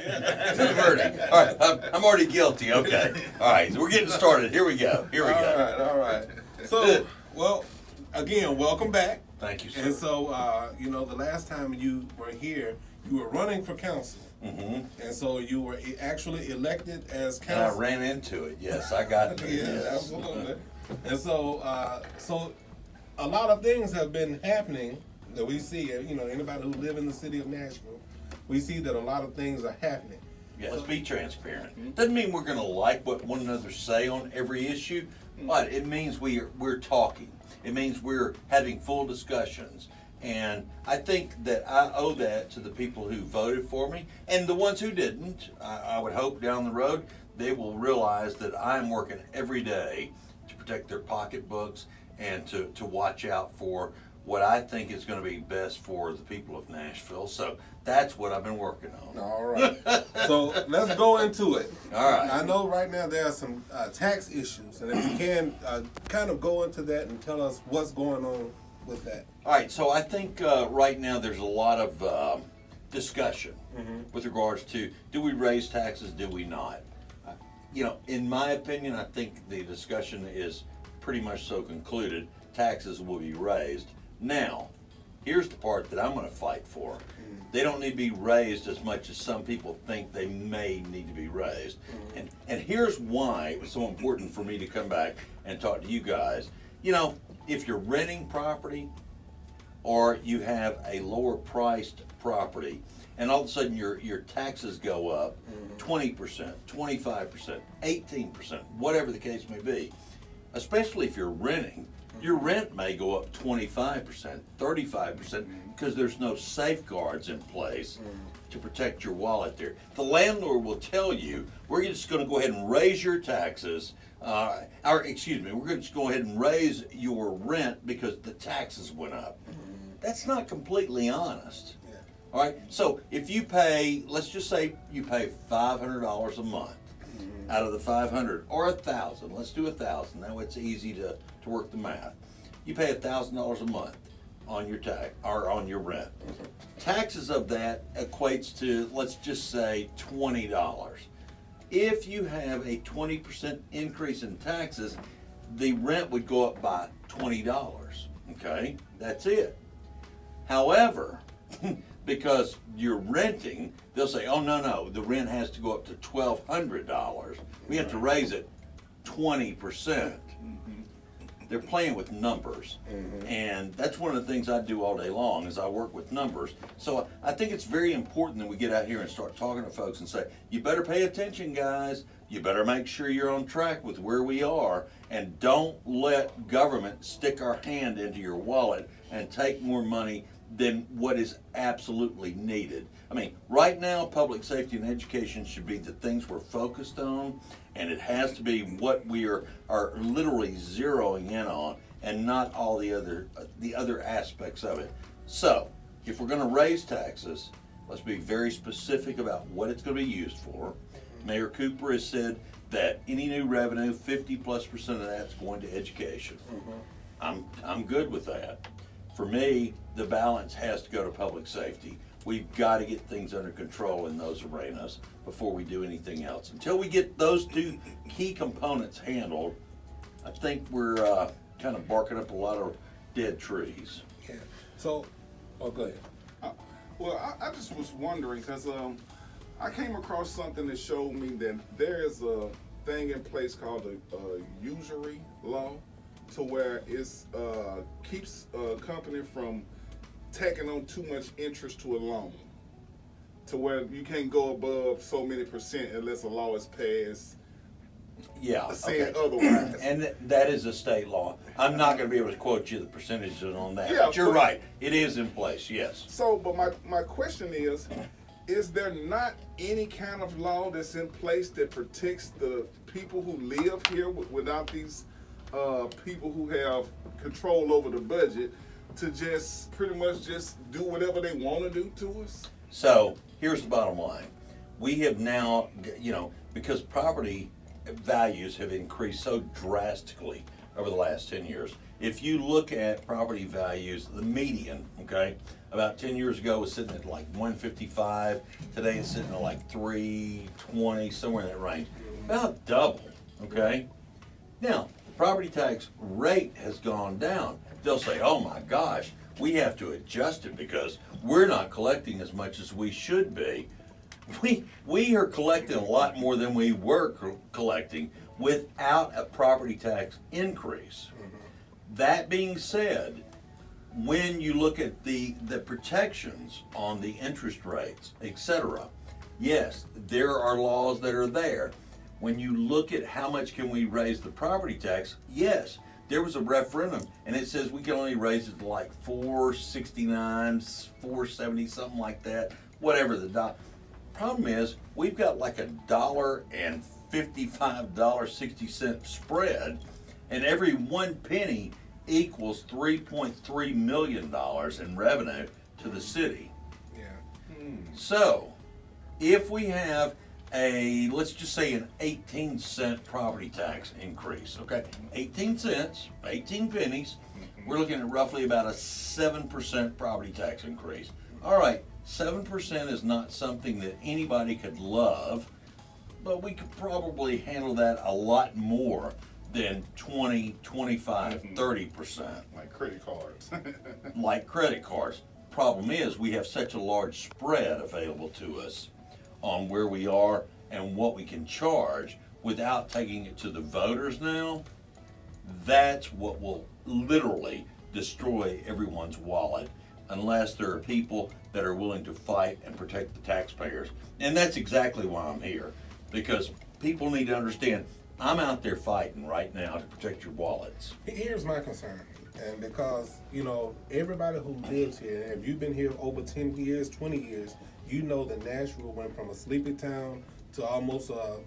To the verdict. All right, I'm already guilty. Okay. All right, so we're getting started. Here we go. All right. So, well, again, welcome back. Thank you, sir. And so, the last time you were here, you were running for council. Mm-hmm. And so you were actually elected as And council. I ran into it. Yes, I got it. Yeah, Yes. absolutely. And so, a lot of things have been happening that we see. Anybody who live in the city of Nashville, we see that a lot of things are happening. Yeah, let's be transparent. Doesn't mean we're going to like what one another say on every issue, but it means we're talking. It means we're having full discussions. And I think that I owe that to the people who voted for me, and the ones who didn't. I would hope down the road they will realize that I'm working every day to protect their pocketbooks and to watch out for what I think is going to be best for the people of Nashville. So that's what I've been working on. All right. So let's go into it. All right. I know right now there are some tax issues, and if you can kind of go into that and tell us what's going on with that. All right, so I think right now there's a lot of discussion with regards to, do we raise taxes, do we not? In my opinion, I think the discussion is pretty much so concluded. Taxes will be raised. Now, here's the part that I'm going to fight for. They don't need to be raised as much as some people think they may need to be raised. And here's why it was so important for me to come back and talk to you guys. If you're renting property or you have a lower priced property and all of a sudden your taxes go up 20%, 25%, 18%, whatever the case may be, especially if you're renting, your rent may go up 25%, 35% because there's no safeguards in place to protect your wallet there. The landlord will tell you, we're just going to go ahead and raise your taxes, we're just go ahead and raise your rent because the taxes went up. That's not completely honest. Yeah. All right, so if you pay, let's just say you pay $500 a month out of the 500, or 1,000. Let's do 1,000. That way it's easy to work the math. You pay $1,000 a month on your tax or on your rent. Taxes of that equates to, let's just say, $20. If you have a 20% increase in taxes, the rent would go up by $20. Okay, that's it. However, because you're renting, they'll say, oh, no, the rent has to go up to $1,200. We have to raise it 20%. They're playing with numbers. And that's one of the things I do all day long is I work with numbers. So I think it's very important that we get out here and start talking to folks and say, you better pay attention, guys. You better make sure you're on track with where we are, and don't let government stick our hand into your wallet and take more money than what is absolutely needed. I mean, right now, public safety and education should be the things we're focused on, and it has to be what we are literally zeroing in on, and not all the other aspects of it. So, if we're going to raise taxes, let's be very specific about what it's going to be used for. Mayor Cooper has said that any new revenue, 50+% of that's going to education. I'm good with that. For me, the balance has to go to public safety. We've got to get things under control in those arenas before we do anything else. Until we get those two key components handled, I think we're kind of barking up a lot of dead trees. Yeah. So, go ahead. I just was wondering because I came across something that showed me that there is a thing in place called a usury law, to where it's keeps a company from taking on too much interest to a loan, to where you can't go above so many percent unless a law is passed. Yeah, Saying okay. otherwise. And that is a state law. I'm not going to be able to quote you the percentages on that, Yeah, but you're right. It is in place, yes. So, but my question is there not any kind of law that's in place that protects the people who live here without these people who have control over the budget to just pretty much just do whatever they want to do to us? So here's the bottom line. We have now, because property values have increased so drastically over the last 10 years. If you look at property values, the median, about 10 years ago was sitting at like 155. Today it's sitting at like 320, somewhere in that range. About double, okay? Now, the property tax rate has gone down. They'll say, oh my gosh, we have to adjust it because we're not collecting as much as we should be. We are collecting a lot more than we were collecting without a property tax increase. That being said, when you look at the protections on the interest rates, etc., yes, there are laws that are there. When you look at how much can we raise the property tax, yes, there was a referendum and it says we can only raise it to like 469, 470, something like that, whatever the dollar. Problem is, we've got like $1.55.60 spread, and every 1 penny equals $3.3 million in revenue to the city. Yeah. So, if we have let's just say an 18-cent property tax increase, okay? 18 cents, 18 pennies, we're looking at roughly about a 7% property tax increase. All right, 7% is not something that anybody could love, but we could probably handle that a lot more than 20, 25, 30%. Like credit cards. Like credit cards. Problem is, we have such a large spread available to us on where we are and what we can charge without taking it to the voters now. That's what will literally destroy everyone's wallet, unless there are people that are willing to fight and protect the taxpayers. And that's exactly why I'm here, because people need to understand I'm out there fighting right now to protect your wallets. Here's my concern, and because, everybody who lives here, and if you've been here over 10 years, 20 years, you know that Nashville went from a sleepy town to almost a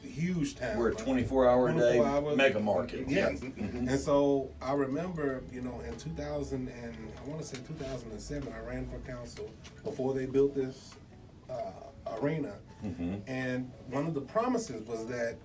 huge town. We're a 24-hour-a-day mega market. Yes. And so I remember, in 2000 and I want to say 2007, I ran for council before they built this arena. And one of the promises was that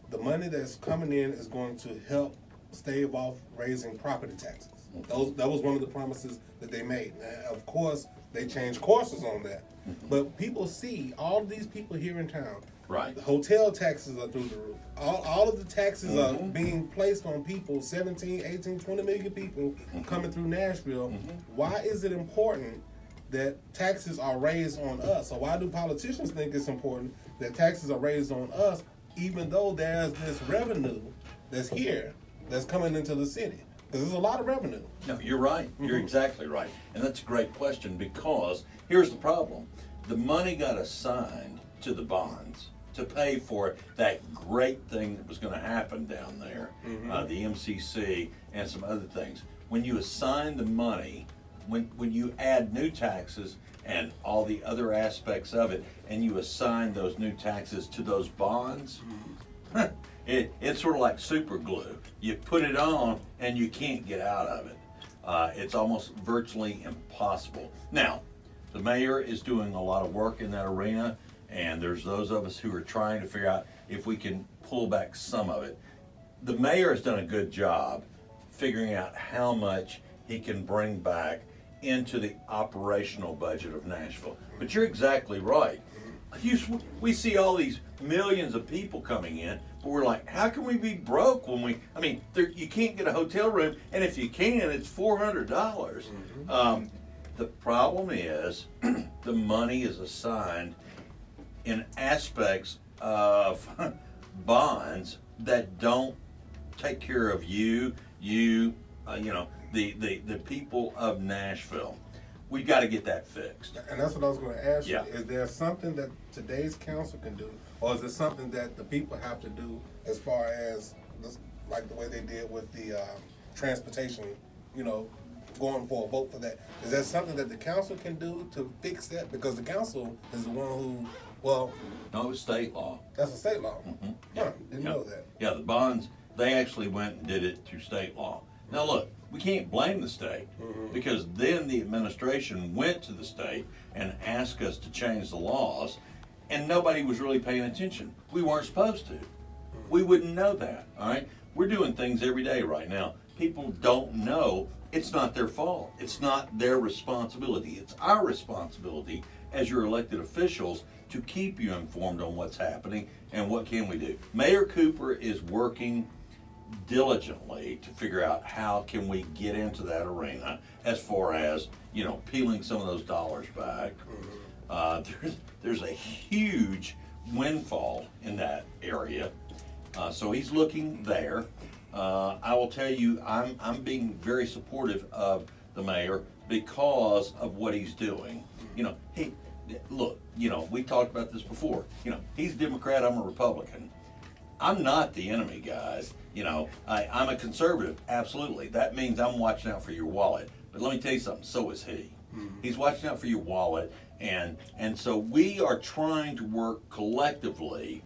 the money that's coming in is going to help stave off raising property taxes. That was one of the promises that they made. Now, of course, they changed courses on that. But people see all of these people here in town. Right. The hotel taxes are through the roof. All of the taxes are being placed on people, 17, 18, 20 million people coming through Nashville. Why is it important that taxes are raised on us? Or why do politicians think it's important that taxes are raised on us, even though there's this revenue that's here, that's coming into the city? Because there's a lot of revenue. No, you're right. You're exactly right. And that's a great question, because here's the problem. The money got assigned to the bonds to pay for that great thing that was going to happen down there, the MCC and some other things. When you assign the money, when you add new taxes and all the other aspects of it, and you assign those new taxes to those bonds, it's sort of like super glue. You put it on and you can't get out of it. It's almost virtually impossible. Now, the mayor is doing a lot of work in that arena, and there's those of us who are trying to figure out if we can pull back some of it. The mayor has done a good job figuring out how much he can bring back into the operational budget of Nashville. But you're exactly right. We see all these millions of people coming in, but we're like, how can we be broke when you can't get a hotel room, and if you can, it's $400. The problem is the money is assigned in aspects of bonds that don't take care of the people of Nashville. We got to get that fixed. And that's what I was going to ask Yeah. you. Is there something that today's council can do, or is it something that the people have to do as far as, like the way they did with the transportation, going for a vote for that? Is that something that the council can do to fix that? Because the council is the one who, No, it's state law. that's a state law. Yeah. Didn't know that. Yeah, the bonds, they actually went and did it through state law. Now look, we can't blame the state, because then the administration went to the state and asked us to change the laws, and nobody was really paying attention. We weren't supposed to. We wouldn't know that, all right? We're doing things every day right now. People don't know it's not their fault. It's not their responsibility. It's our responsibility as your elected officials to keep you informed on what's happening and what can we do. Mayor Cooper is working diligently to figure out how can we get into that arena as far as, you know, peeling some of those dollars back. There's a huge windfall in that area. So he's looking there. I will tell you, I'm being very supportive of the mayor because of what he's doing. You know, look, you know, we talked about this before. You know, he's a Democrat, I'm a Republican. I'm not the enemy, guys. You know, I'm a conservative, absolutely. That means I'm watching out for your wallet. But let me tell you something, so is he. He's watching out for your wallet, and so we are trying to work collectively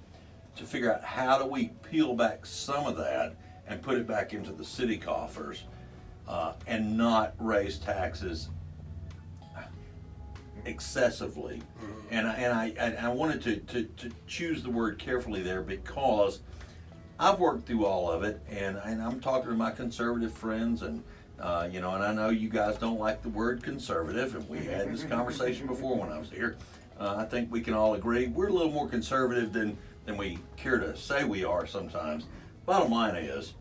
to figure out how do we peel back some of that and put it back into the city coffers, and not raise taxes excessively. And I wanted to choose the word carefully there because I've worked through all of it, and I'm talking to my conservative friends, and you know, and I know you guys don't like the word conservative, and we had this conversation before when I was here. I think we can all agree we're a little more conservative than we care to say we are sometimes. Bottom line is,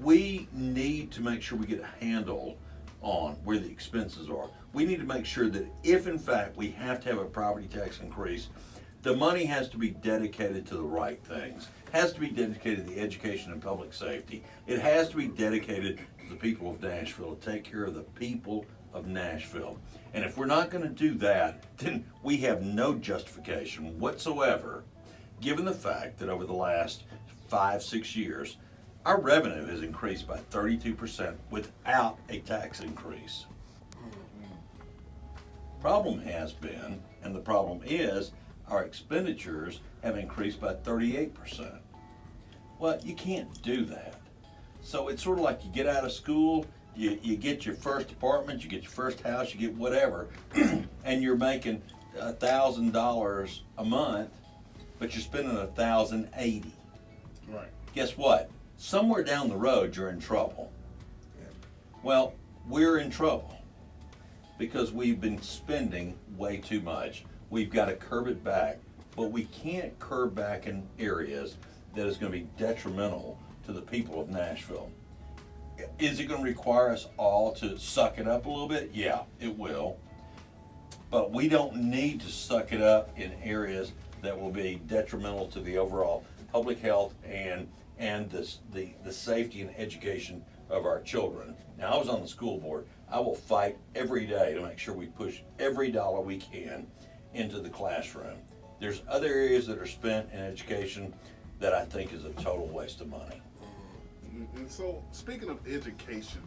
we need to make sure we get a handle on where the expenses are. We need to make sure that if in fact we have to have a property tax increase, the money has to be dedicated to the right things. It has to be dedicated to the education and public safety. It has to be dedicated to the people of Nashville, to take care of the people of Nashville. And if we're not going to do that, then we have no justification whatsoever, given the fact that over the last 5-6 years, our revenue has increased by 32% without a tax increase. Problem has been, and the problem is, our expenditures have increased by 38%. Well, you can't do that. So it's sort of like you get out of school, you get your first apartment, you get your first house, you get whatever, and you're making $1,000 a month, but you're spending $1,080. Right. Guess what? Somewhere down the road, you're in trouble. Yeah. Well, we're in trouble because we've been spending way too much. We've got to curb it back, but we can't curb back in areas that is going to be detrimental to the people of Nashville. Is it going to require us all to suck it up a little bit? Yeah, it will. But we don't need to suck it up in areas that will be detrimental to the overall public health and the safety and education of our children. Now, I was on the school board. I will fight every day to make sure we push every dollar we can into the classroom. There's other areas that are spent in education that I think is a total waste of money. And so, speaking of education,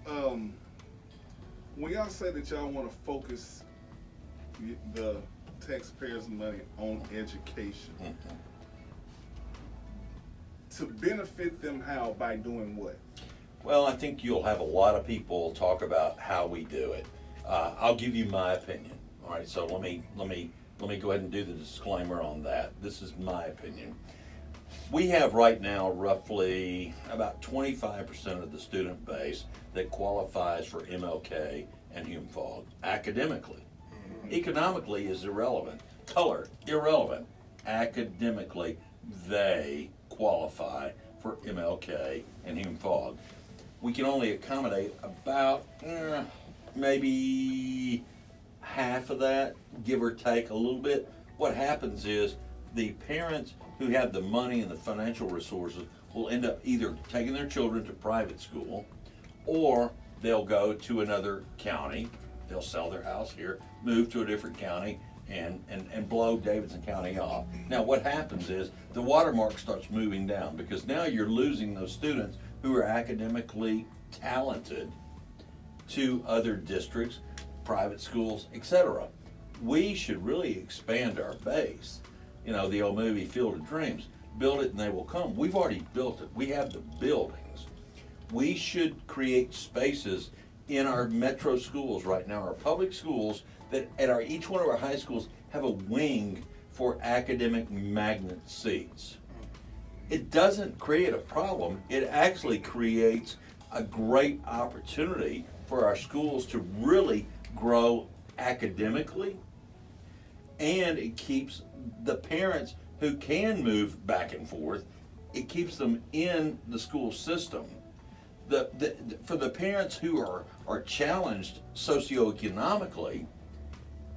when y'all say that y'all want to focus the taxpayers' money on education, to benefit them how? By doing what? Well, I think you'll have a lot of people talk about how we do it. I'll give you my opinion. All right, so let me go ahead and do the disclaimer on that. This is my opinion. We have right now roughly about 25% of the student base that qualifies for MLK and HUMFOG academically. Economically is irrelevant. Color, irrelevant. Academically, they qualify for MLK and HUMFOG. We can only accommodate about maybe half of that, give or take a little bit. What happens is the parents who have the money and the financial resources will end up either taking their children to private school, or they'll go to another county. They'll sell their house here, move to a different county, and blow Davidson County off. Now what happens is the watermark starts moving down, because now you're losing those students who are academically talented to other districts, private schools, etc. We should really expand our base. You know, the old movie Field of Dreams, build it and they will come. We've already built it. We have the buildings. We should create spaces in our metro schools right now, our public schools, that at each one of our high schools have a wing for academic magnet seats. It doesn't create a problem. It actually creates a great opportunity for our schools to really grow academically, and it keeps the parents who can move back and forth, it keeps them in the school system. For the parents who are challenged socioeconomically,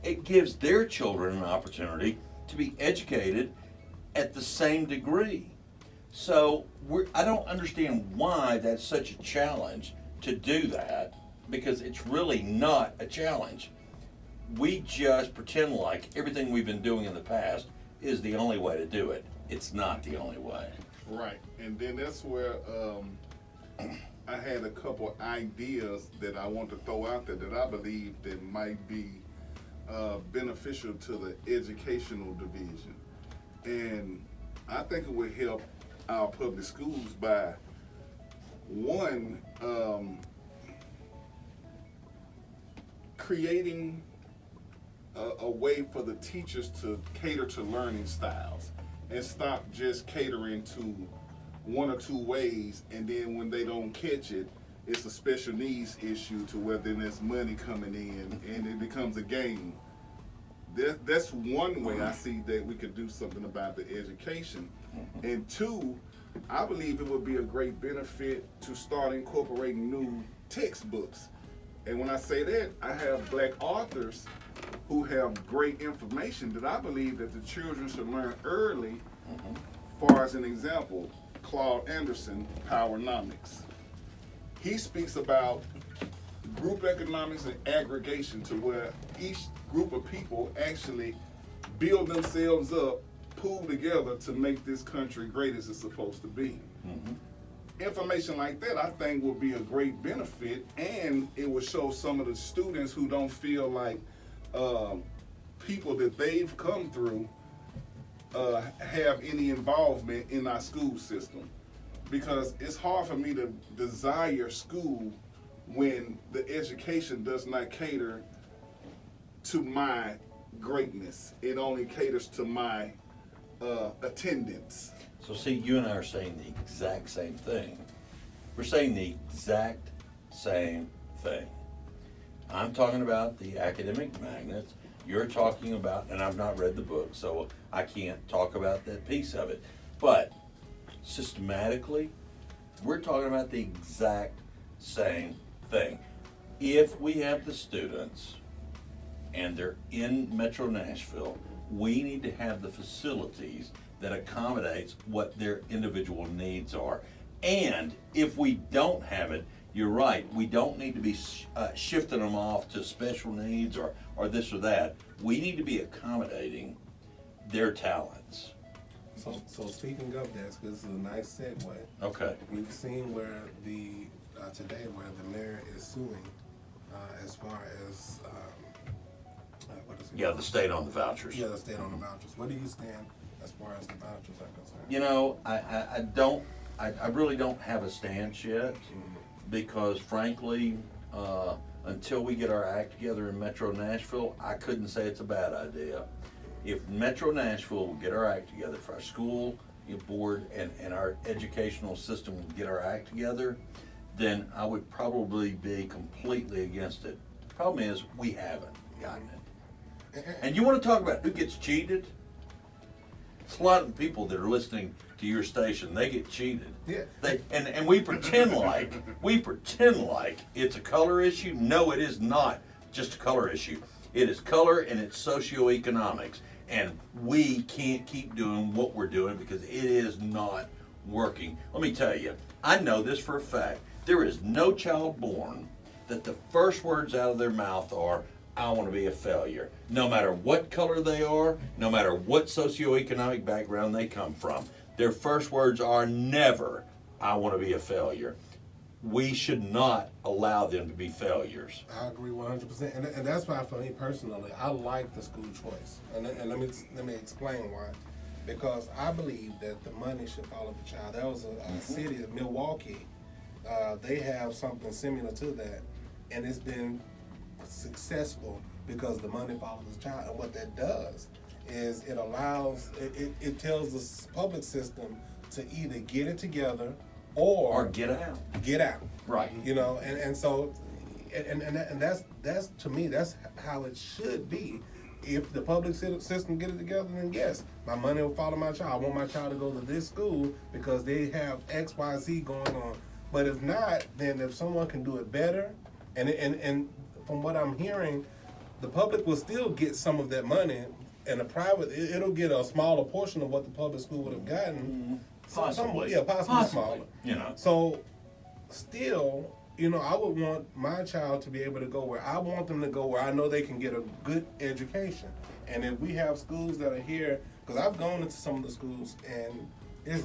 it gives their children an opportunity to be educated at the same degree. So I don't understand why that's such a challenge to do that, because it's really not a challenge. We just pretend like everything we've been doing in the past is the only way to do it. It's not the only way. Right, and then that's where I had a couple ideas that I want to throw out there that I believe that might be beneficial to the educational division. And I think it would help our public schools by, one, creating a way for the teachers to cater to learning styles and stop just catering to one or two ways, and then when they don't catch it, it's a special needs issue to where then there's money coming in and it becomes a game. That's one way I see that we could do something about the education. And two, I believe it would be a great benefit to start incorporating new textbooks. And when I say that, I have black authors who have great information that I believe that the children should learn early. For as an example, Claude Anderson, Powernomics. He speaks about group economics and aggregation, to where each group of people actually build themselves up, pool together to make this country great as it's supposed to be. Information like that, I think, will be a great benefit, and it will show some of the students who don't feel like people that they've come through have any involvement in our school system. Because it's hard for me to desire school when the education does not cater to my greatness. It only caters to my attendance. So see, you and I are saying the exact same thing. We're saying the exact same thing. I'm talking about the academic magnets. You're talking about, and I've not read the book, so I can't talk about that piece of it. But systematically, we're talking about the exact same thing. If we have the students and they're in Metro Nashville, we need to have the facilities that accommodates what their individual needs are. And if we don't have it, you're right, we don't need to be shifting them off to special needs or this or that. We need to be accommodating their talents. So speaking of that, this is a nice segue. Okay. We've seen where today where the mayor is suing as far as what is it? Yeah, the state on the vouchers. Yeah, the state on the vouchers. Where do you stand as far as the vouchers are concerned? You know, I really don't have a stance yet, because frankly, until we get our act together in Metro Nashville, I couldn't say it's a bad idea. If Metro Nashville will get our act together, if our school board and our educational system will get our act together, then I would probably be completely against it. The problem is, we haven't gotten it. And you want to talk about who gets cheated? It's a lot of the people that are listening to your station, they get cheated. Yeah. And we pretend like it's a color issue. No, it is not just a color issue. It is color and it's socioeconomics. And we can't keep doing what we're doing because it is not working. Let me tell you, I know this for a fact. There is no child born that the first words out of their mouth are, I want to be a failure. No matter what color they are, no matter what socioeconomic background they come from, their first words are never, I want to be a failure. We should not allow them to be failures. I agree 100%, and that's why, for me personally, I like the school choice, and let me explain why. Because I believe that the money should follow the child. There was a city of Milwaukee. They have something similar to that, and it's been successful because the money follows the child. And what that does is it tells the public system to either get it together or get out. Get out. Right. You know, and so, and that's to me, that's how it should be. If the public system get it together, then yes, my money will follow my child. I want my child to go to this school because they have X, Y, Z going on. But if not, then if someone can do it better, and from what I'm hearing, the public will still get some of that money, and the private, it'll get a smaller portion of what the public school would have gotten. Possibly. Possibly smaller. You know. So, still, you know, I would want my child to be able to go where I want them to go, where I know they can get a good education. And if we have schools that are here, because I've gone into some of the schools and it's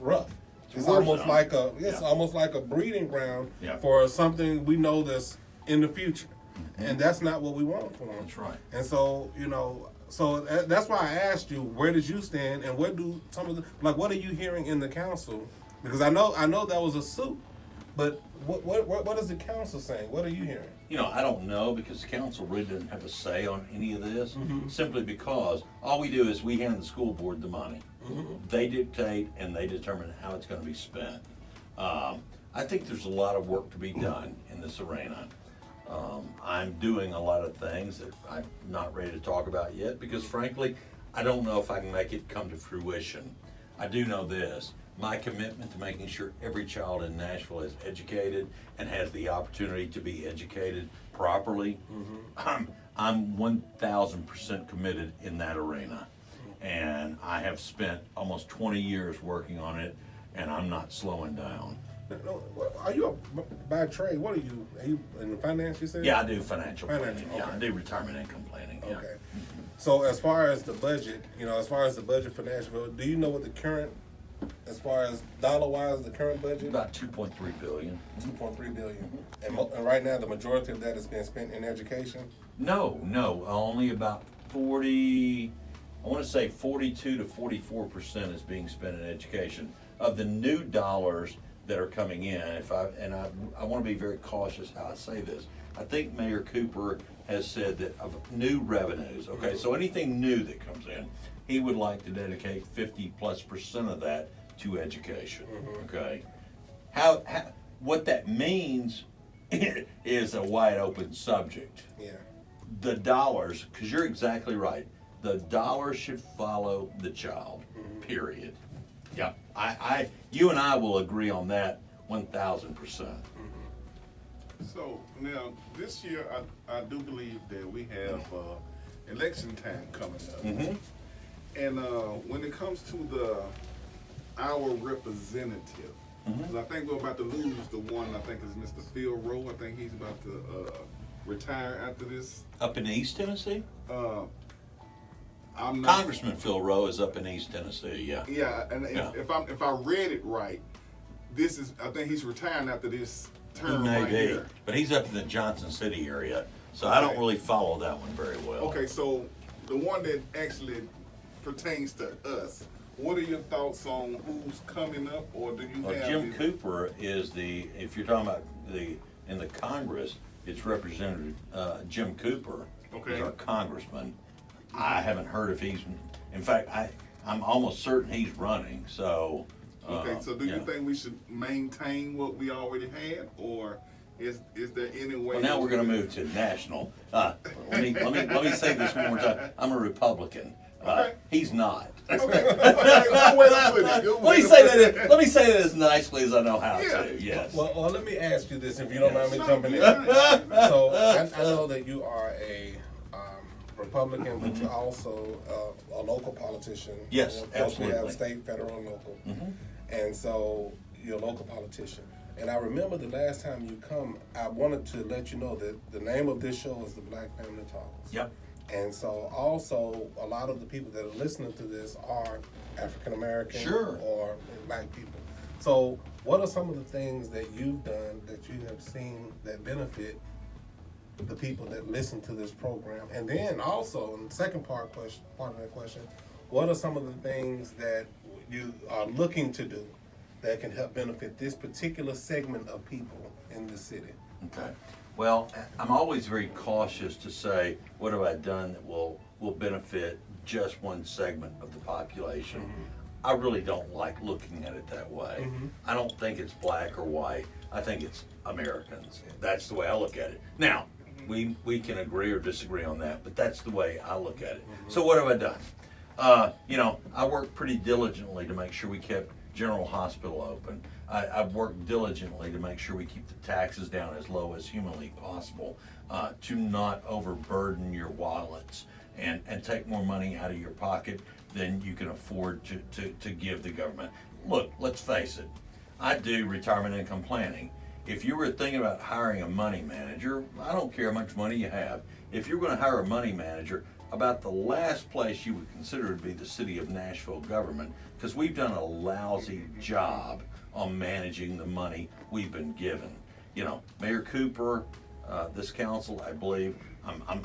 rough. It's almost like almost like a breeding ground for something we know that's in the future, and that's not what we want for them. That's right. And so, you know, that's why I asked you, where did you stand, and what do some of the, like, what are you hearing in the council? Because I know that was a suit, but what is the council saying? What are you hearing? You know, I don't know, because the council really doesn't have a say on any of this, simply because all we do is we hand the school board the money. They dictate and they determine how it's going to be spent. I think there's a lot of work to be done in this arena. I'm doing a lot of things that I'm not ready to talk about yet, because frankly, I don't know if I can make it come to fruition. I do know this: my commitment to making sure every child in Nashville is educated and has the opportunity to be educated properly. I'm 1,000% committed in that arena, and I have spent almost 20 years working on it, and I'm not slowing down. Are you by trade? What are you? Are you in finance? You said? Yeah, I do financial planning. Okay. Yeah, I do retirement income planning. Yeah. Okay. So as far as the budget, for Nashville, do you know what the current, as far as dollar-wise, the current budget? About 2.3 billion. 2.3 billion. And right now, the majority of that is being spent in education? No, only about 40, I want to say 42 to 44% is being spent in education. Of the new dollars that are coming in, I want to be very cautious how I say this. I think Mayor Cooper has said that of new revenues, okay, so anything new that comes in, he would like to dedicate 50+% of that to education, okay? How what that means is a wide open subject. Yeah. The dollars, because you're exactly right, the dollars should follow the child, period. Yeah, you and I will agree on that 1,000%. So now this year, I do believe that we have election time coming up, and when it comes to our representative, 'cause I think we're about to lose the one. I think is Mr. Phil Rowe. I think he's about to retire after this. Up in East Tennessee? I'm not, Congressman Phil Rowe is up in East Tennessee, yeah. Yeah, and if I read it right, I think he's retiring after this term He may right be, here. but he's up in the Johnson City area, so I don't really follow that one very well. Okay, so the one that actually pertains to us, what are your thoughts on who's coming up, or do you have Jim Cooper is if you're talking about in the Congress, it's Representative Jim Cooper is our congressman. I haven't heard if he's, in fact, I'm almost certain he's running, so. Okay, so do you think we should maintain what we already had, or is there any way? Well, now we're going to move to national. Let me say this one more time. I'm a Republican. Okay. He's not. Okay. Good way to put it. Good way to put it. Let me say that as nicely as I know how Yeah. to. Yes. Well, let me ask you this, if you don't mind me No, jumping in. yeah. So I know that you are a Republican, but you're also a local politician. Yes, Of course, we have absolutely. state, federal, and local. And so you're a local politician. And I remember the last time you come, I wanted to let you know that the name of this show is The Black Family Talks. Yep. And so also a lot of the people that are listening to this are African American Sure. or Black people. So what are some of the things that you've done that you have seen that benefit the people that listen to this program? And then also, in the second part of that question, what are some of the things that you are looking to do that can help benefit this particular segment of people in the city? Okay. Well, I'm always very cautious to say, what have I done that will benefit just one segment of the population? I really don't like looking at it that way. I don't think it's black or white. I think it's Americans. That's the way I look at it. Now, we can agree or disagree on that, but that's the way I look at it. So what have I done? I worked pretty diligently to make sure we kept General Hospital open. I've worked diligently to make sure we keep the taxes down as low as humanly possible, to not overburden your wallets and take more money out of your pocket than you can afford to give the government. Look, let's face it, I do retirement income planning. If you were thinking about hiring a money manager, I don't care how much money you have. If you're going to hire a money manager, about the last place you would consider would be the city of Nashville government, because we've done a lousy job on managing the money we've been given. Mayor Cooper, this council, I believe,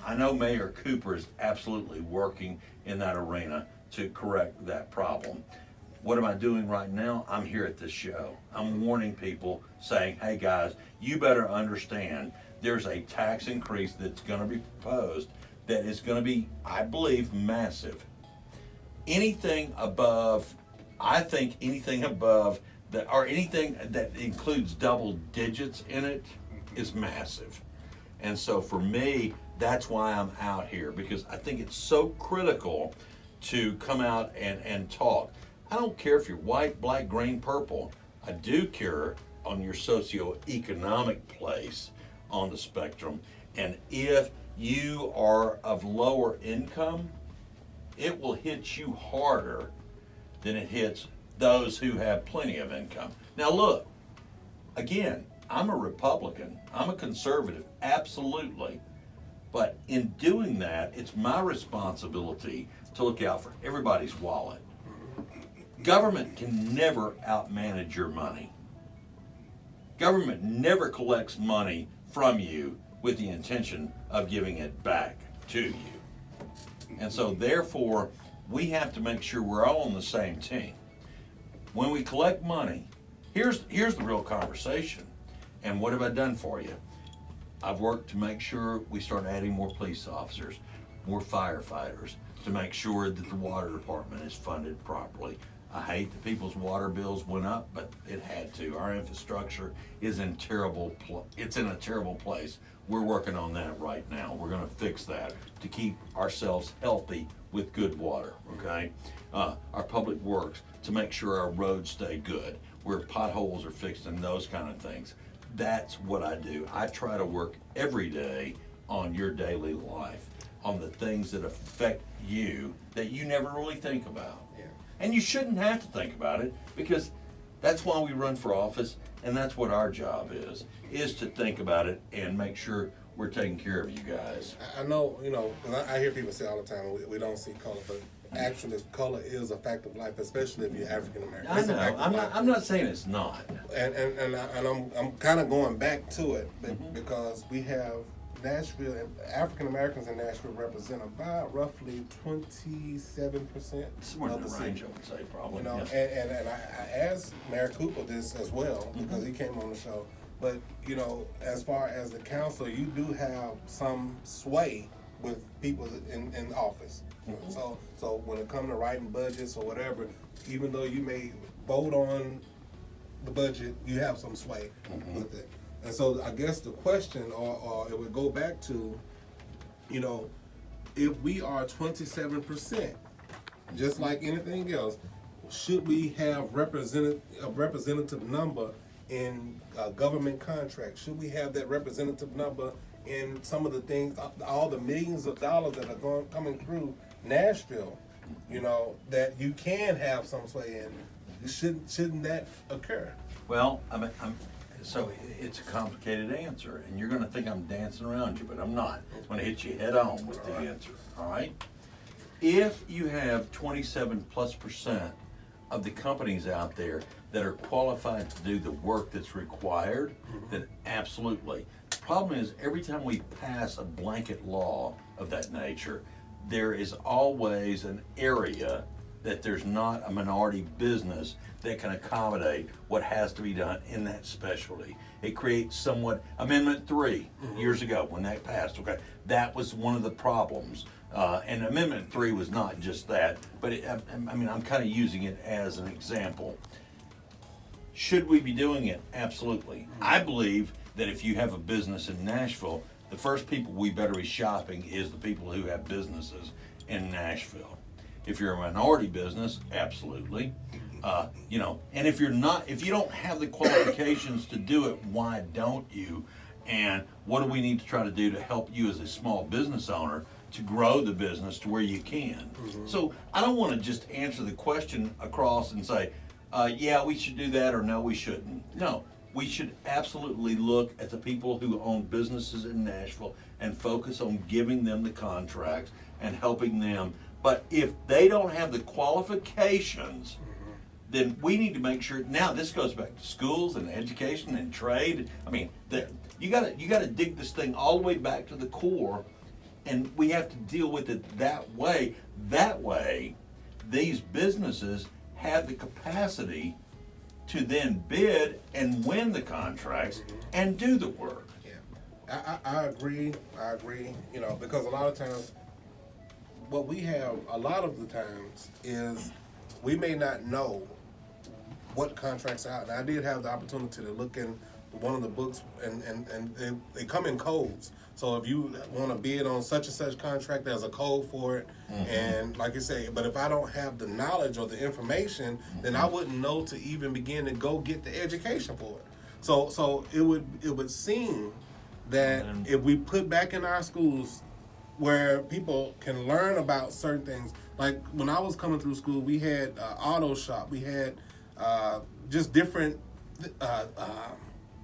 I know Mayor Cooper is absolutely working in that arena to correct that problem. What am I doing right now? I'm here at this show. I'm warning people, saying, hey guys, you better understand there's a tax increase that's going to be proposed that is going to be, I believe, massive. Anything above that, or anything that includes double digits in it, is massive. And so for me, that's why I'm out here, because I think it's so critical to come out and talk. I don't care if you're white, black, green, purple. I do care on your socioeconomic place on the spectrum. And if you are of lower income, it will hit you harder than it hits those who have plenty of income. Now look, again, I'm a Republican. I'm a conservative, absolutely. But in doing that, it's my responsibility to look out for everybody's wallet. Government can never outmanage your money. Government never collects money from you with the intention of giving it back to you. And so therefore, we have to make sure we're all on the same team. When we collect money, here's the real conversation. And what have I done for you? I've worked to make sure we start adding more police officers, more firefighters, to make sure that the water department is funded properly. I hate that people's water bills went up, but it had to. Our infrastructure is in it's in a terrible place. We're working on that right now. We're going to fix that to keep ourselves healthy with good water, okay? Our public works, to make sure our roads stay good, where potholes are fixed and those kind of things. That's what I do. I try to work every day on your daily life, on the things that affect you that you never really think about. Yeah. And you shouldn't have to think about it, because that's why we run for office, and that's what our job is to think about it and make sure we're taking care of you guys. I know, 'cause I hear people say all the time, we don't see color, but actually color is a fact of life, especially if you're African American. I know. I'm not saying it's not. And I'm kind of going back to it, because we have Nashville, African Americans in Nashville represent about roughly 27% Somewhere in of the the range, city. I would say, probably. And I asked Mayor Cooper this as well, because he came on the show. But as far as the council, you do have some sway with people in office. So when it comes to writing budgets or whatever, even though you may vote on the budget, you have some sway with it. And so I guess the question, or it would go back to, if we are 27%, just like anything else, should we have a representative number in government contracts? Should we have that representative number in some of the things, all the millions of dollars that are coming through Nashville, that you can have some sway in? Shouldn't that occur? Well, so it's a complicated answer, and you're going to think I'm dancing around you, but I'm not. I'm going to hit you head on with the answer, all right? If you have 27+% of the companies out there that are qualified to do the work that's required, then absolutely. The problem is, every time we pass a blanket law of that nature, there is always an area that there's not a minority business that can accommodate what has to be done in that specialty. It creates somewhat, Amendment 3 years ago when that passed, okay? That was one of the problems And Amendment 3 was not just that, but I mean, I'm kind of using it as an example. Should we be doing it? Absolutely. I believe that if you have a business in Nashville, the first people we better be shopping is the people who have businesses in Nashville. If you're a minority business, absolutely. You know, and if you don't have the qualifications to do it, why don't you? And what do we need to try to do to help you as a small business owner to grow the business to where you can? So I don't want to just answer the question across and say, yeah, we should do that, or no, we shouldn't. No, we should absolutely look at the people who own businesses in Nashville and focus on giving them the contracts and helping them. But if they don't have the qualifications, then we need to make sure. Now this goes back to schools and education and trade. I mean, you gotta dig this thing all the way back to the core, and we have to deal with it that way. That way, these businesses have the capacity to then bid and win the contracts and do the work. Yeah, I agree. You know, because a lot of times, what we have a lot of the times is we may not know what contracts are out. And I did have the opportunity to look in one of the books, and they come in codes. So if you want to bid on such and such contract, there's a code for it. And like you say, but if I don't have the knowledge or the information, then I wouldn't know to even begin to go get the education for it. So it would seem that if we put back in our schools where people can learn about certain things, like when I was coming through school, we had auto shop, we had just different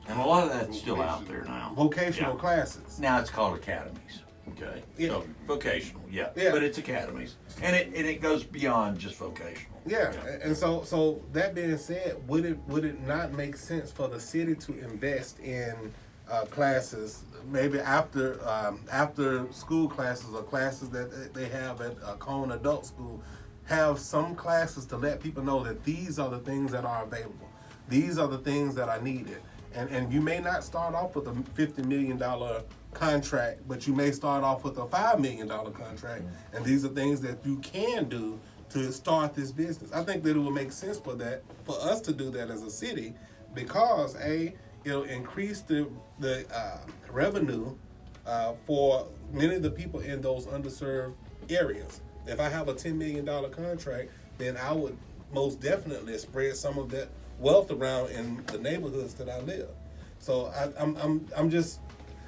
And a lot of that's still out there now. vocational classes. Now it's called academies. Okay. Yeah. So vocational, Yeah. but it's academies, and it goes beyond just vocational. Yeah, and so that being said, would it not make sense for the city to invest in classes, maybe after school classes or classes that they have at Cone Adult School, have some classes to let people know that these are the things that are available, these are the things that are needed, and you may not start off with a $50 million contract, but you may start off with a $5 million contract, and these are things that you can do to start this business. I think that it would make sense for us to do that as a city, because it'll increase the revenue for many of the people in those underserved areas. If I have a $10 million contract, then I would most definitely spread some of that wealth around in the neighborhoods that I live. So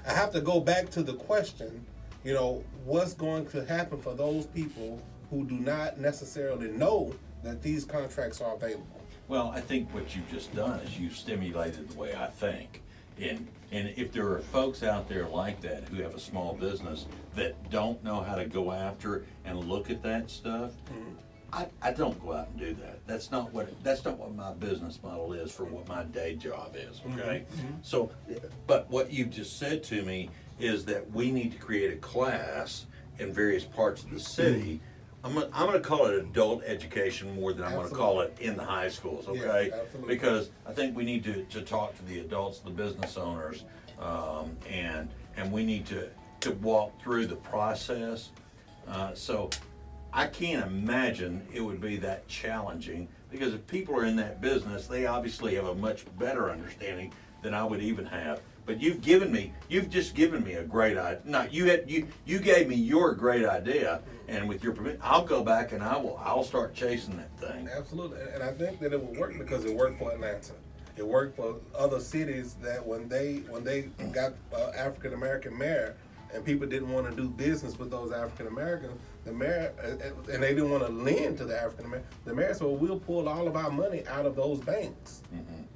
I have to go back to the question, you know, what's going to happen for those people who do not necessarily know that these contracts are available? Well, I think what you've just done is you've stimulated the way I think. And if there are folks out there like that who have a small business that don't know how to go after and look at that stuff, I don't go out and do that. That's not what my business model is for what my day job is. Okay, so, but what you've just said to me is that we need to create a class in various parts of the city. I'm gonna call it adult education more than I'm gonna call it in the high schools. Okay, because I think we need to talk to the adults, the business owners, and we need to walk through the process. So I can't imagine it would be that challenging, because if people are in that business, they obviously have a much better understanding than I would even have. But you've just given me a great idea. No, you gave me your great idea, and with your permission, I'll go back and I'll start chasing that thing. Absolutely, and I think that it will work because it worked for Atlanta. It worked for other cities that when they got African American mayor, and people didn't want to do business with those African Americans, the mayor, and they didn't want to lend to the African American, the mayor said, well, we'll pull all of our money out of those banks.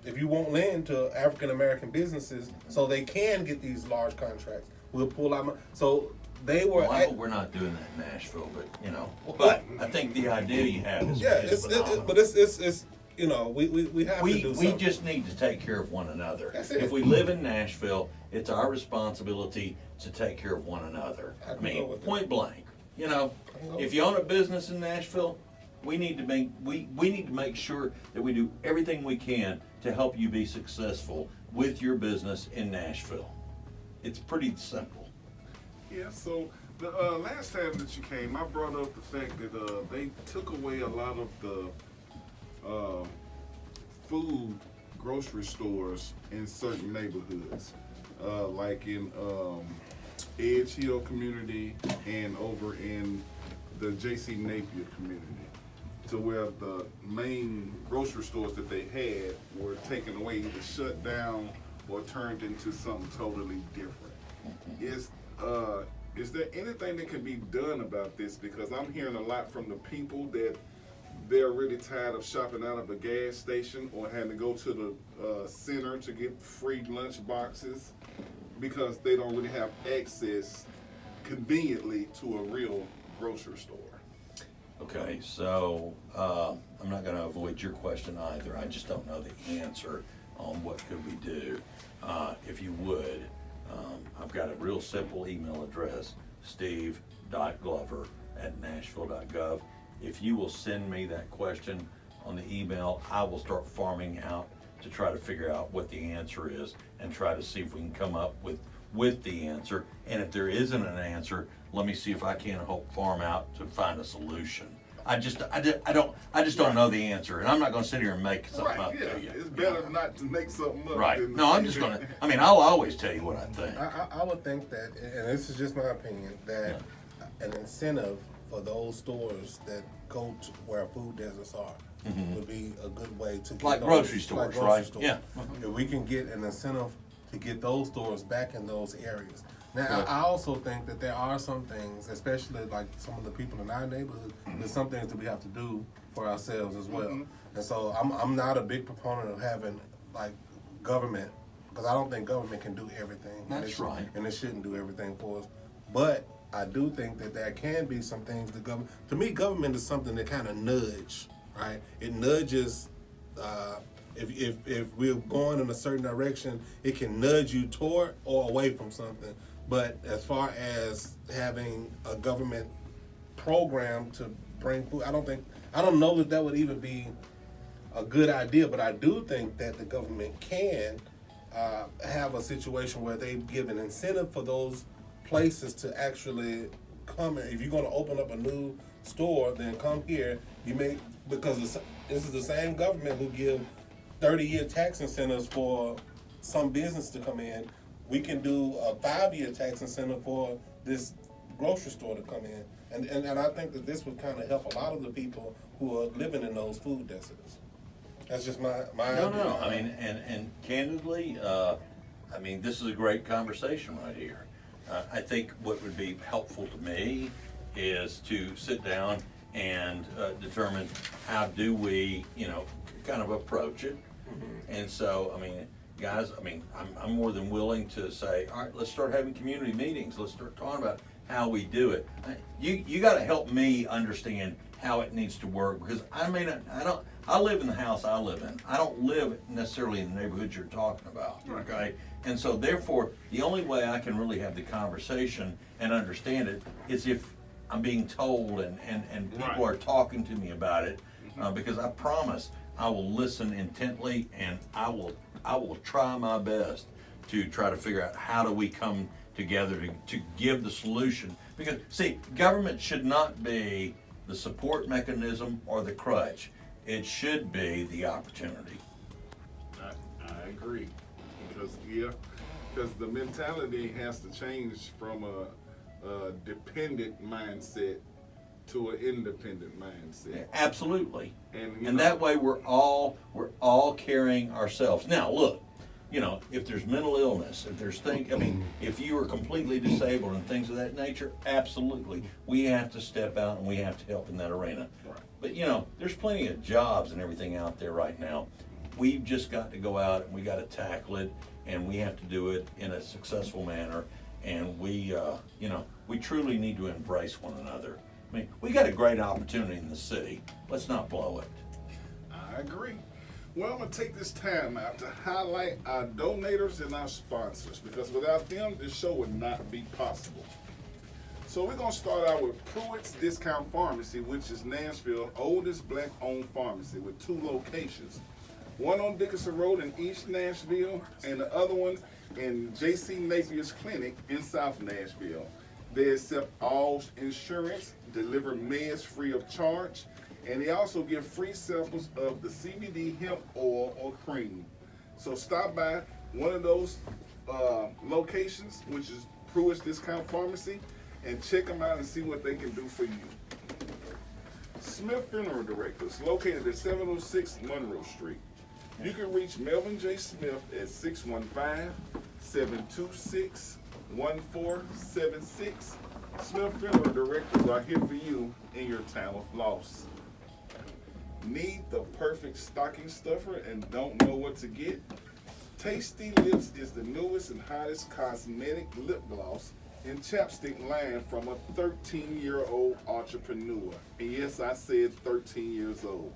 If you won't lend to African American businesses so they can get these large contracts, we'll pull our money. So they were. Well, I hope we're not doing that in Nashville, but you know. But I think the idea you have is phenomenal. But it's you know, we have to do something. We just need to take care of one another. That's it. If we live in Nashville, it's our responsibility to take care of one another. I mean, point blank. You know, if you own a business in Nashville, we need to make sure that we do everything we can to help you be successful with your business in Nashville. It's pretty simple. Yeah, so The last time that you came, I brought up the fact that they took away a lot of the food grocery stores in certain neighborhoods, like in Edge Hill community and over in the J.C. Napier community, to where the main grocery stores that they had were taken away, either shut down or turned into something totally different. Is there anything that can be done about this? Because I'm hearing a lot from the people that they're really tired of shopping out of a gas station or having to go to the center to get free lunch boxes because they don't really have access conveniently to a real grocery store. Okay, so I'm not going to avoid your question either. I just don't know the answer on what could we do. If you would, I've got a real simple email address, steve.glover@nashville.gov. If you will send me that question on the email, I will start farming out to try to figure out what the answer is and try to see if we can come up with the answer. And if there isn't an answer, let me see if I can help farm out to find a solution. I just don't know the answer, and I'm not going to sit here and make something up to you. It's better not to make something up. Right. Than No, I'm just going to. I mean, I'll always tell you what I think. I would think that, and this is just my opinion, that an incentive for those stores that go to where food deserts are would be a good way to get Like those, grocery stores, right? stores. Yeah. If we can get an incentive to get those stores back in those areas. Now, Right. I also think that there are some things, especially like some of the people in our neighborhood, there's some things that we have to do for ourselves as well. And so I'm not a big proponent of having like government, because I don't think government can do everything. That's right. And it shouldn't do everything for us. But I do think that there can be some things that government, to me, government is something that kind of nudge, right? It nudges, if we're going in a certain direction, it can nudge you toward or away from something. But as far as having a government program to bring food, I don't know that would even be a good idea, but I do think that the government can have a situation where they give an incentive for those places to actually come in. If you're going to open up a new store, then come here. Because this is the same government who give 30-year tax incentives for some business to come in. We can do a 5-year tax incentive for this grocery store to come in. And I think that this would kind of help a lot of the people who are living in those food deserts. That's just my idea. No. I mean, and candidly, I mean, this is a great conversation right here. I think what would be helpful to me is to sit down and determine how do we, kind of approach it. And so, I mean, guys, I'm more than willing to say, all right, let's start having community meetings. Let's start talking about how we do it. You got to help me understand how it needs to work, because I live in the house I live in. I don't live necessarily in the neighborhood you're talking about, okay? And so therefore, the only way I can really have the conversation and understand it is if I'm being told and people are talking to me about it, because I promise I will listen intently, and I will try my best to try to figure out how do we come together to give the solution. Because, see, government should not be the support mechanism or the crutch. It should be the opportunity. I agree. Because the mentality has to change from a dependent mindset to an independent mindset. Absolutely. And that way we're all carrying ourselves. Now look, if there's mental illness, if there's if you are completely disabled and things of that nature, absolutely. We have to step out and we have to help in that arena. Right. But there's plenty of jobs and everything out there right now. We've just got to go out and we got to tackle it, and we have to do it in a successful manner. And we truly need to embrace one another. I mean, we got a great opportunity in the city. Let's not blow it. I agree. Well, I'm going to take this time out to highlight our donators and our sponsors, because without them, this show would not be possible. So we're going to start out with Pruitt's Discount Pharmacy, which is Nashville's oldest black-owned pharmacy with 2 locations. One on Dickinson Road in East Nashville, and the other one in J.C. Napier's Clinic in South Nashville. They accept all insurance, deliver meds free of charge, and they also give free samples of the CBD hemp oil or cream. So stop by one of those locations, which is Pruitt's Discount Pharmacy, and check them out and see what they can do for you. Smith Funeral Directors, located at 706 Monroe Street. You can reach Melvin J. Smith at 615-726-1476. Smith Funeral Directors are here for you in your time of loss. Need the perfect stocking stuffer and don't know what to get? Tasty Lips is the newest and hottest cosmetic lip gloss and chapstick line from a 13-year-old entrepreneur. And yes, I said 13 years old.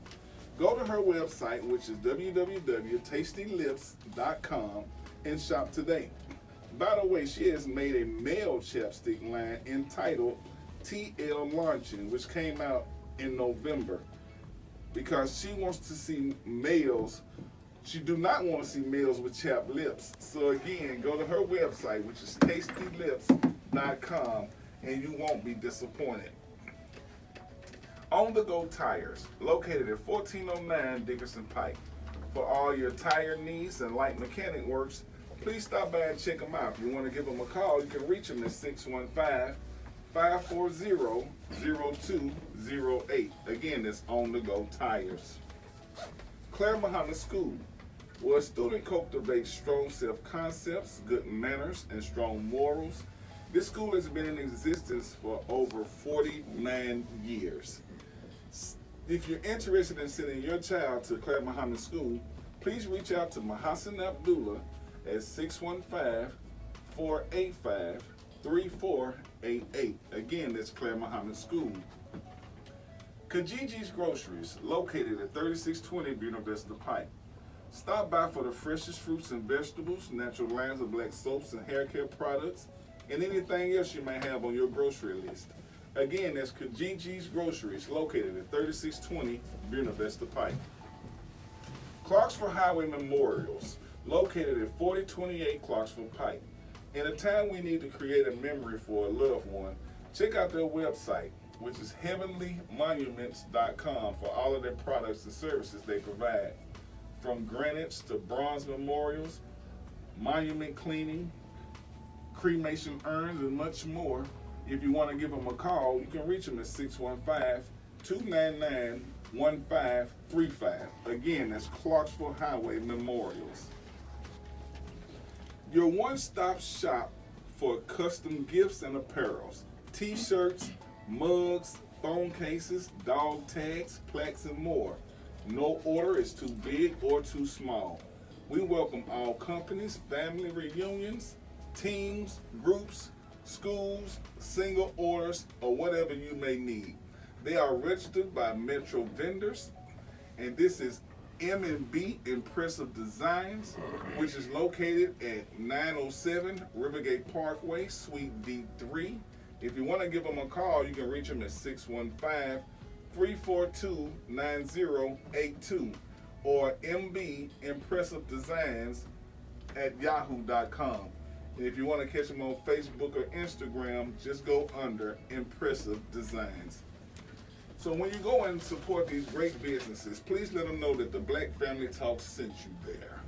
Go to her website, which is www.tastylips.com, and shop today. By the way, she has made a male chapstick line entitled TL Launching, which came out in November, because she wants to see males. She do not want to see males with chapped lips. So again, go to her website, which is tastylips.com, and you won't be disappointed. On the Go Tires, located at 1409 Dickerson Pike. For all your tire needs and light mechanic works, please stop by and check them out. If you want to give them a call, you can reach them at 615-540-0208. Again, that's On the Go Tires. Claire Muhammad School, where a student cultivates strong self-concepts, good manners, and strong morals. This school has been in existence for over 49 years. If you're interested in sending your child to Claire Muhammad School, please reach out to Mahassan Abdullah at 615-485-3488. Again, that's Claire Muhammad School. Kajiji's Groceries, located at 3620 Buena Vista Pike. Stop by for the freshest fruits and vegetables, natural lines of black soaps and hair care products, and anything else you may have on your grocery list. Again, that's Kajiji's Groceries, located at 3620 Buena Vista Pike. Clarksville Highway Memorials, located at 4028 Clarksville Pike. In a time we need to create a memory for a loved one, check out their website, which is heavenlymonuments.com, for all of their products and services they provide. From granites to bronze memorials, monument cleaning, cremation urns, and much more. If you want to give them a call, you can reach them at 615-299-1535. Again, that's Clarksville Highway Memorials. Your one-stop shop for custom gifts and apparels, t-shirts, mugs, phone cases, dog tags, plaques, and more. No order is too big or too small. We welcome all companies, family reunions, teams, groups, schools, single orders, or whatever you may need. They are registered by Metro vendors, and this is M&B Impressive Designs, which is located at 907 Rivergate Parkway, Suite D3. If you want to give them a call, you can reach them at 615-342-9082 or mbimpressivedesigns@yahoo.com. And if you want to catch them on Facebook or Instagram, just go under Impressive Designs. So when you go and support these great businesses, please let them know that the Black Family Talk sent you there.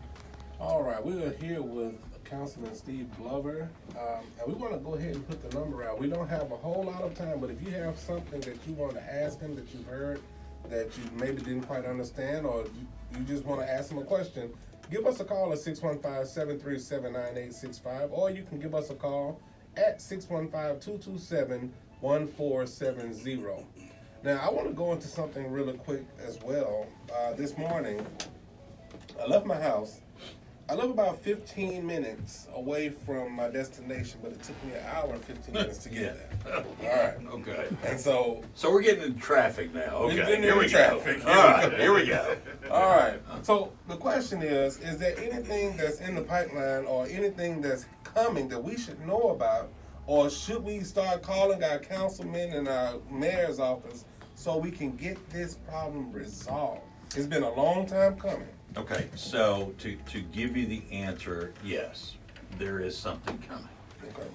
All right, we are here with Councilman Steve Glover, and we want to go ahead and put the number out. We don't have a whole lot of time, but if you have something that you want to ask him that you've heard that you maybe didn't quite understand, or you just want to ask him a question, give us a call at 615-737-9865, or you can give us a call at 615-227-1470. Now, I want to go into something really quick as well. This morning, I left my house. I live about 15 minutes away from my destination, but it took me an hour and 15 minutes to get there. All right. Okay. And so we're getting into traffic now. Okay. Here we go. All right. Here we go. All right. So the question is there anything that's in the pipeline or anything that's coming that we should know about, or should we start calling our councilmen and our mayor's office so we can get this problem resolved? It's been a long time coming. Okay, so to give you the answer, yes, there is something coming. Okay.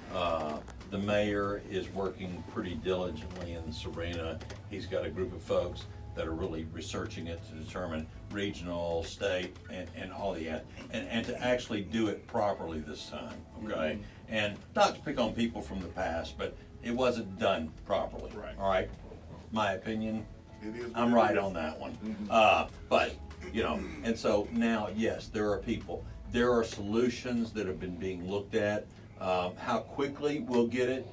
the mayor is working pretty diligently in this arena. He's got a group of folks that are really researching it to determine regional, state, and all the, and to actually do it properly this time, okay? And not to pick on people from the past, but it wasn't done properly, Right. all right? My opinion, It is what I'm it right is. on that one. But, you know, and so now, yes, there are people, there are solutions that have been being looked at. How quickly we'll get it,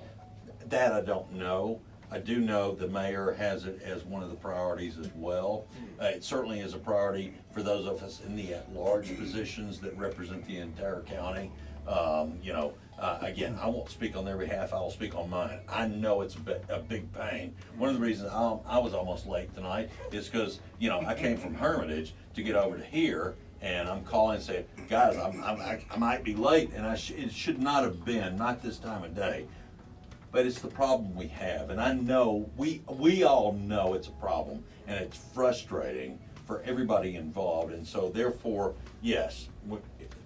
that I don't know. I do know the mayor has it as one of the priorities as well. It certainly is a priority for those of us in the at-large positions that represent the entire county. You know, again, I won't speak on their behalf, I will speak on mine. I know it's a big pain. One of the reasons I was almost late tonight is because, you know, I came from Hermitage to get over to here, and I'm calling and saying, guys, I might be late, and it should not have been, not this time of day. But it's the problem we have, and I know, we all know it's a problem, and it's frustrating for everybody involved, and so therefore, yes,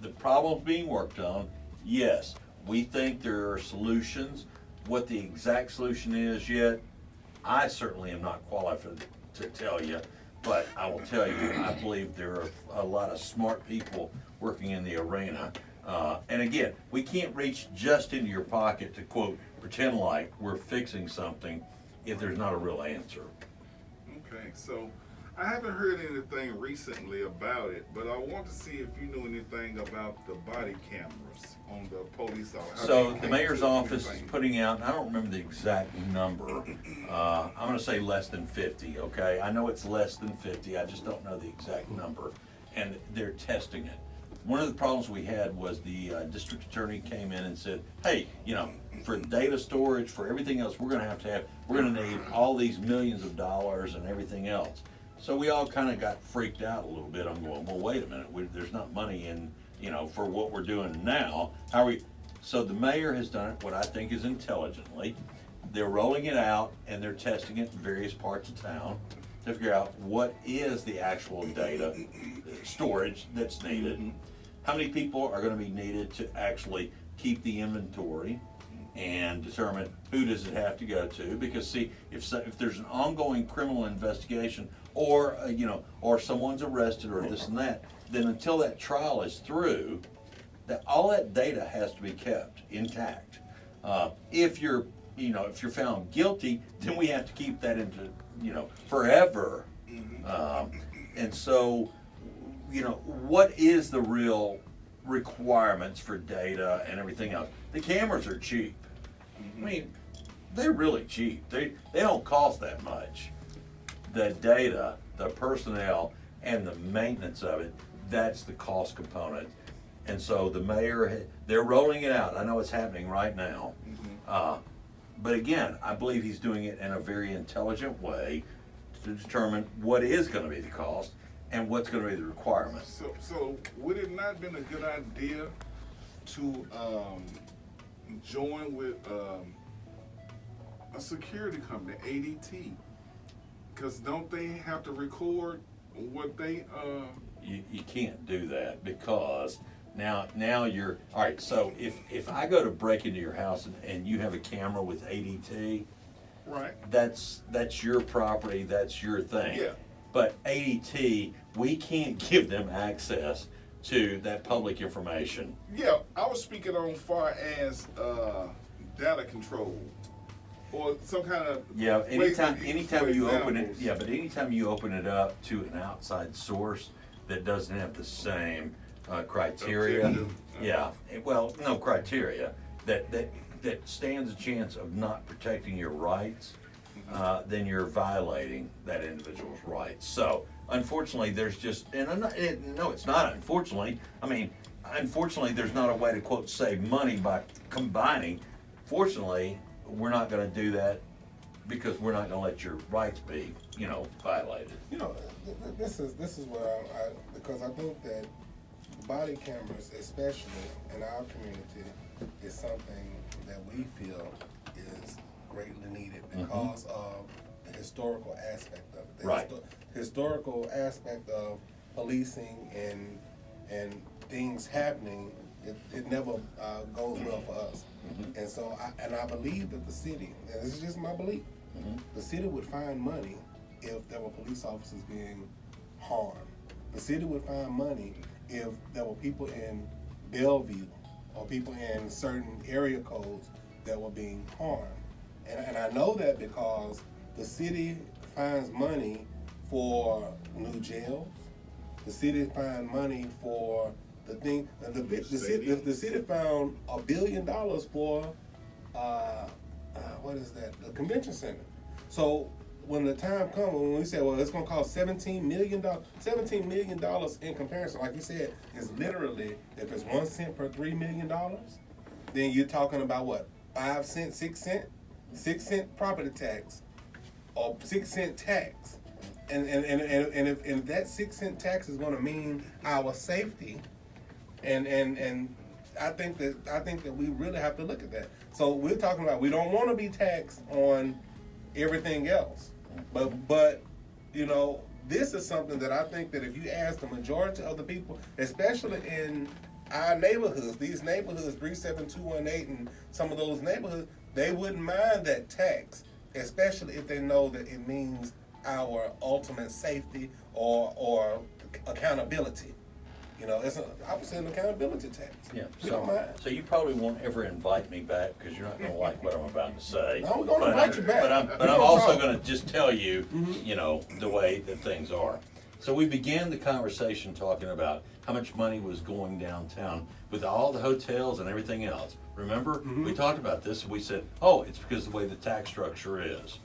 the problem's being worked on, yes, we think there are solutions. What the exact solution is yet, I certainly am not qualified to tell you, but I will tell you, I believe there are a lot of smart people working in the arena. And again, we can't reach just into your pocket to quote, pretend like we're fixing something if there's not a real answer. Okay, so I haven't heard anything recently about it, but I want to see if you knew anything about the body cameras on the police office. So the mayor's office is putting out, I don't remember the exact number, I'm gonna say less than 50, okay? I know it's less than 50, I just don't know the exact number, and they're testing it. One of the problems we had was the district attorney came in and said, hey, you know, for data storage, for everything else, we're gonna need all these millions of dollars and everything else. So we all kind of got freaked out a little bit. I'm going, well, wait a minute, there's not money in, you know, for what we're doing now. How are we? So the mayor has done it, what I think is intelligently. They're rolling it out and they're testing it in various parts of town to figure out what is the actual data storage that's needed. How many people are gonna be needed to actually keep the inventory and determine who does it have to go to? Because see, if there's an ongoing criminal investigation or, you know, or someone's arrested or this and that, then until that trial is through, all that data has to be kept intact. If you're found guilty, then we have to keep that into, you know, forever. And so, you know, what is the real requirements for data and everything else? The cameras are cheap. I mean, they're really cheap. They don't cost that much. The data, the personnel, and the maintenance of it, that's the cost component. And so the mayor, they're rolling it out. I know it's happening right now. But again, I believe he's doing it in a very intelligent way to determine what is going to be the cost and what's going to be the requirements. So would it not have been a good idea to join with a security company, ADT? Because don't they have to record what they You can't do that because now you're all right. So if I go to break into your house and you have a camera with ADT, right? That's your property. That's your thing. Yeah. But ADT, we can't give them access to that public information. Yeah, I was speaking on far as data control or some kind of Yeah. Anytime for you open it, examples. yeah. But anytime you open it up to an outside source that doesn't have the same criteria, Objective. yeah. Well, no criteria that stands a chance of not protecting your rights. Then you're violating that individual's rights. So unfortunately, there's just, no, it's not unfortunately. I mean, unfortunately, there's not a way to quote save money by combining. Fortunately, we're not going to do that because we're not going to let your rights be, you know, violated. You know, this is where because I think that body cameras, especially in our community, is something that we feel is greatly needed because of the historical aspect of it. The Right. Historical aspect of policing and things happening it never goes well for us. And so, I believe that the city, and this is just my belief, the city would find money if there were police officers being harmed. The city would find money if there were people in Bellevue or people in certain area codes that were being harmed. And I know that because the city finds money for new jails. The city finds money for the thing. The city found $1 billion for what is that? The convention center. So when the time comes, when we say, well, it's going to cost $17 million in comparison, like you said, is literally, if it's 1 cent per $3 million, then you're talking about what, 5 cents, 6 cents, 6 cent property tax, or 6 cent tax, and if that 6 cent tax is going to mean our safety, and I think that we really have to look at that. So we're talking about, we don't want to be taxed on everything else. But you know, this is something that I think that if you ask the majority of the people, especially in our neighborhoods, these neighborhoods, 37218 and some of those neighborhoods, they wouldn't mind that tax, especially if they know that it means our ultimate safety or accountability. You know, I would say an accountability tax. Yeah. We don't mind. So you probably won't ever invite me back because you're not going to like what I'm about to say. No, we're going to invite you back. But I'm also going to just tell you, you know, the way that things are. So we began the conversation talking about how much money was going downtown with all the hotels and everything else. Remember, we talked about this and we said, oh, it's because of the way the tax structure is.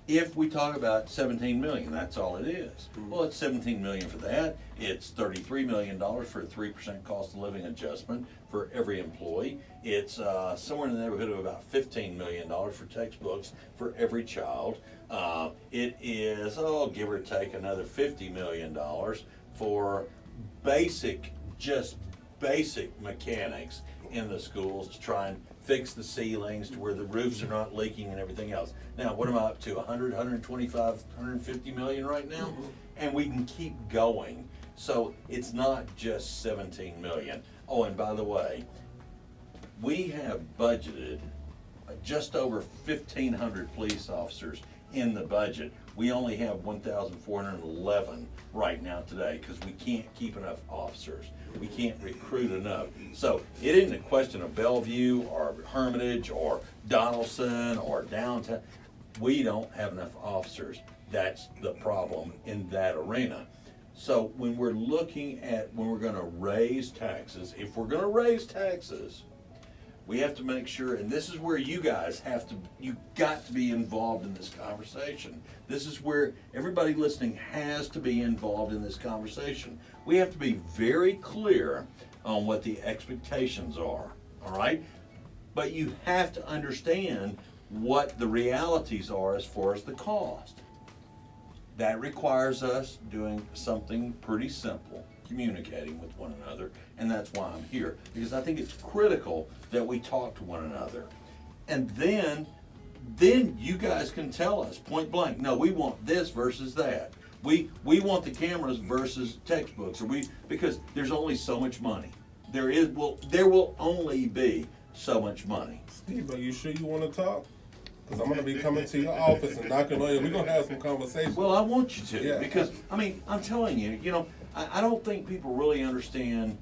If we talk about 17 million, that's all it is. Well, it's 17 million for that. It's $33 million for a 3% cost of living adjustment for every employee. It's somewhere in the neighborhood of about $15 million for textbooks for every child. It is, give or take another $50 million for just basic mechanics in the schools to try and fix the ceilings to where the roofs are not leaking and everything else. Now, what am I up to? 100, 125, 150 million right now? And we can keep going. So it's not just 17 million. Oh, and by the way, we have budgeted just over 1,500 police officers in the budget. We only have 1,411 right now today because we can't keep enough officers. We can't recruit enough. So it isn't a question of Bellevue or Hermitage or Donaldson or downtown. We don't have enough officers. That's the problem in that arena. So when we're looking at when we're going to raise taxes, if we're going to raise taxes, we have to make sure, and this is where you guys you got to be involved in this conversation. This is where everybody listening has to be involved in this conversation. We have to be very clear on what the expectations are, all right? But you have to understand what the realities are as far as the cost. That requires us doing something pretty simple, communicating with one another, and that's why I'm here, because I think it's critical that we talk to one another. And then you guys can tell us point blank, no, we want this versus that. We want the cameras versus textbooks, because there's only so much money. There will only be so much money. Steve, are you sure you want to talk? Because I'm going to be coming to your office and knocking on you. We're going to have some conversation. Well, I want you to, Yeah. because, I mean, I'm telling you, I don't think people really understand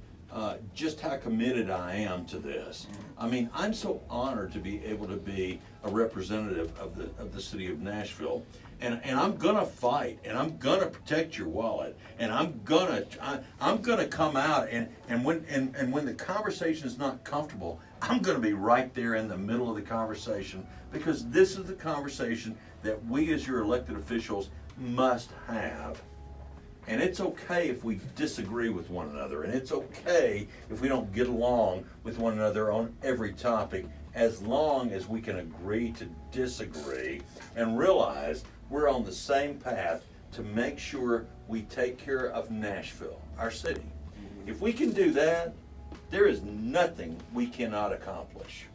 just how committed I am to this. I mean, I'm so honored to be able to be a representative of the city of Nashville, and I'm gonna fight, and I'm gonna protect your wallet, and I'm gonna come out, and when the conversation is not comfortable, I'm gonna be right there in the middle of the conversation, because this is the conversation that we as your elected officials must have. And it's okay if we disagree with one another, and it's okay if we don't get along with one another on every topic, as long as we can agree to disagree and realize we're on the same path to make sure we take care of Nashville, our city. If we can do that, there is nothing we cannot accomplish.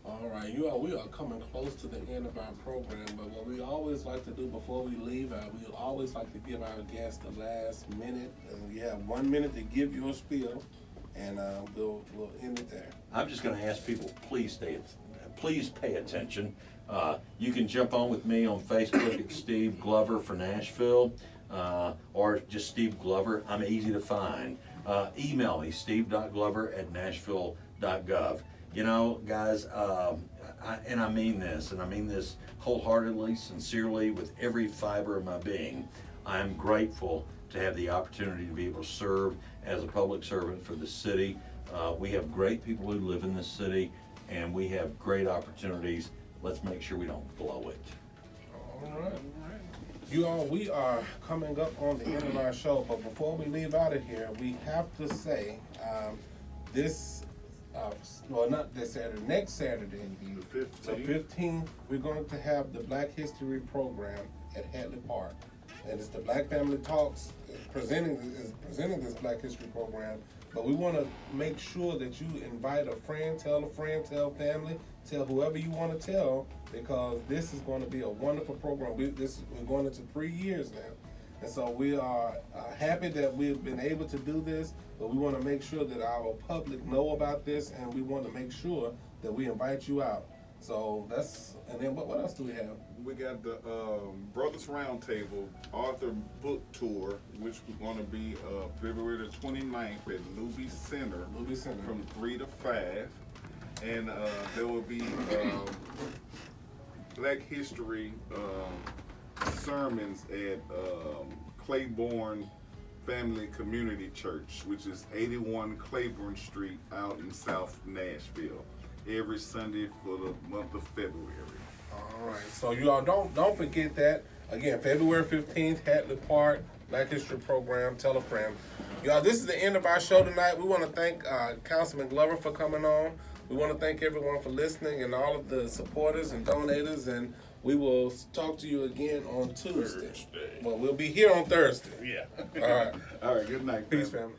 All right, we are coming close to the end of our program, but what we always like to do before we leave, we always like to give our guests the last minute. And you have 1 minute to give your spiel, and we'll end it there. I'm just gonna ask people, please pay attention. You can jump on with me on Facebook at Steve Glover for Nashville, or just Steve Glover. I'm easy to find. Email me, steve.glover@nashville.gov. You know, guys, I mean this wholeheartedly, sincerely, with every fiber of my being. I am grateful to have the opportunity to be able to serve as a public servant for the city. We have great people who live in this city, and we have great opportunities. Let's make sure we don't blow it. All right. You all, we are coming up on the end of our show, but before we leave out of here, we have to say not this Saturday, next Saturday, the 15th, we're going to have the Black History program at Hatley Park. And it's the Black Family Talks presenting this Black History program. But we want to make sure that you invite a friend, tell family, tell whoever you want to tell, because this is going to be a wonderful program. We're going into 3 years now. And so we are happy that we've been able to do this, but we want to make sure that our public know about this, and we want to make sure that we invite you out. So and then what else do we have? We got the Brothers Roundtable Author Book Tour, which we're going to be February the 29th at Luby Center from 3 to 5. And there will be Black History sermons at Claiborne Family Community Church, which is 81 Claiborne Street out in South Nashville, every Sunday for the month of February. All right, so you all don't forget that. Again, February 15th, Hatley Park, Black History Program. Tell a friend. Y'all, this is the end of our show tonight. We want to thank Councilman Glover for coming on. We want to thank everyone for listening and all of the supporters and donators, and we will talk to you again on Tuesday. Well, we'll be here on Thursday. Yeah. All right. All right, good night. Peace, family.